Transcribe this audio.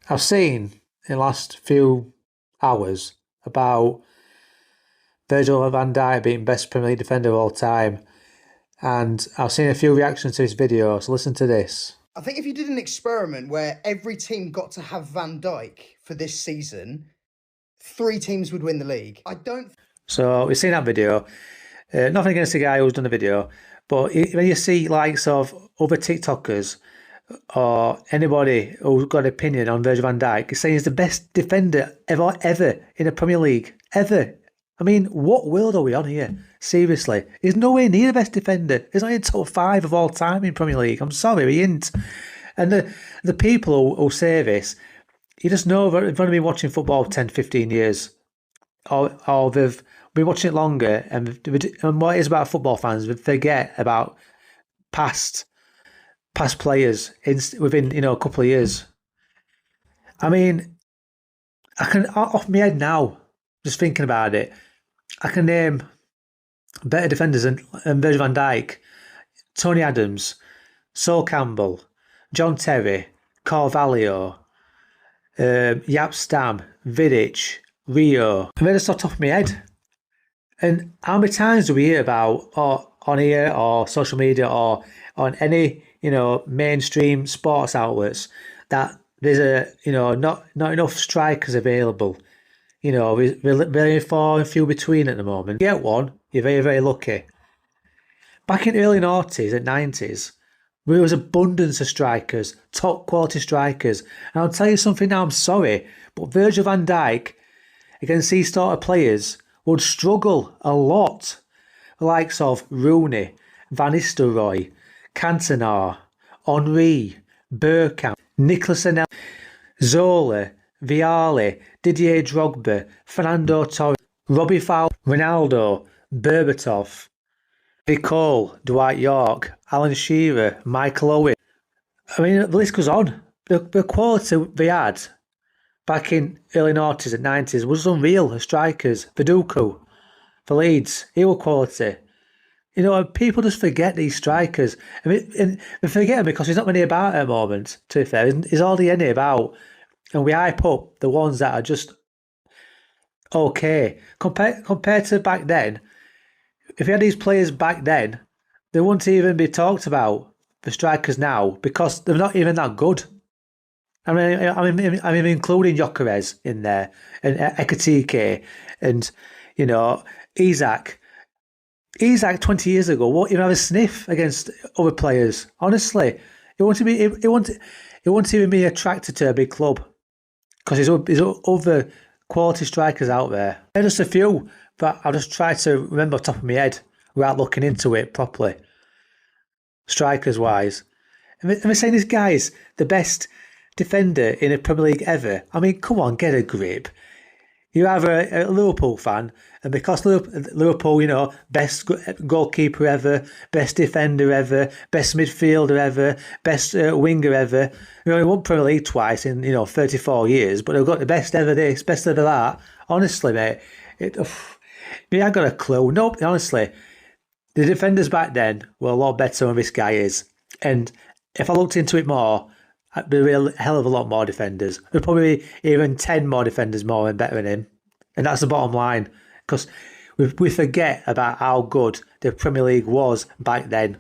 I've seen in the last few hours about Virgil van Dijk being best Premier League defender of all time, and I've seen a few reactions to this video, so listen to this. I think if you did an experiment where every team got to have Van Dijk for this season, 3 teams would win the league. So we've seen that video. Nothing against the guy who's done the video, but when you see likes of other TikTokers or anybody who's got an opinion on Virgil van Dijk saying he's the best defender ever in the Premier League, ever. I mean, what world are we on here? Seriously, he's nowhere near the best defender. He's not in top 5 of all time in Premier League. I'm sorry, he ain't. And the people who say this, you just know they've only been watching football 10, 15 years. Or they've been watching it longer, and what it is about football fans, they forget about past players within a couple of years. I mean, I can, off my head now, just thinking about it, I can name better defenders than Virgil van Dijk: Tony Adams, Sol Campbell, John Terry, Carvalho, Jaap Stam, Vidic, Rio. And they're just off the top of my head. And how many times do we hear about, or on here or social media or on any mainstream sports outlets, that there's not enough strikers available. We're very far and few between at the moment. You get one, you're very, very lucky. Back in the early 90s and 90s, there was abundance of strikers, top quality strikers. And I'll tell you something now, I'm sorry, but Virgil van Dijk against these sort of players would struggle a lot. The likes of Rooney, Van Nistelrooy, Cantona, Henry, Bergkamp, Nicolas Anelka, Zola, Vialli, Didier Drogba, Fernando Torres, Robbie Fowler, Ronaldo, Berbatov, Cole, Dwight York, Alan Shearer, Michael Owen. I mean, the list goes on. The quality they had back in early 90s and 90s was unreal. The strikers, Viduka for Leeds, he was quality. People just forget these strikers. I mean, and they forget them because there's not many about at the moment, to be fair. There's hardly any about. And we hype up the ones that are just okay. Compared to back then, if you had these players back then, they wouldn't even be talked about, the strikers now, because they're not even that good. I'm including Gyökeres in there, and Ekitike, and Isak. Isak 20 years ago won't even have a sniff against other players. Honestly, he won't even be attracted to a big club because there's other quality strikers out there. There's just a few, but I'll just try to remember off the top of my head without looking into it properly. Strikers wise, and we're saying this guy's the best defender in a Premier League ever. I mean, come on, get a grip. You're either a Liverpool fan, and because Liverpool, best goalkeeper ever, best defender ever, best midfielder ever, best winger ever. We only won Premier League twice in 34 years, but they've got the best ever this, best ever that. Honestly, mate, I got a clue. Nope, honestly, the defenders back then were a lot better than this guy is. And if I looked into it more, there'd be a hell of a lot more defenders. There'd probably be even 10 more defenders more and better than him. And that's the bottom line. Because we forget about how good the Premier League was back then.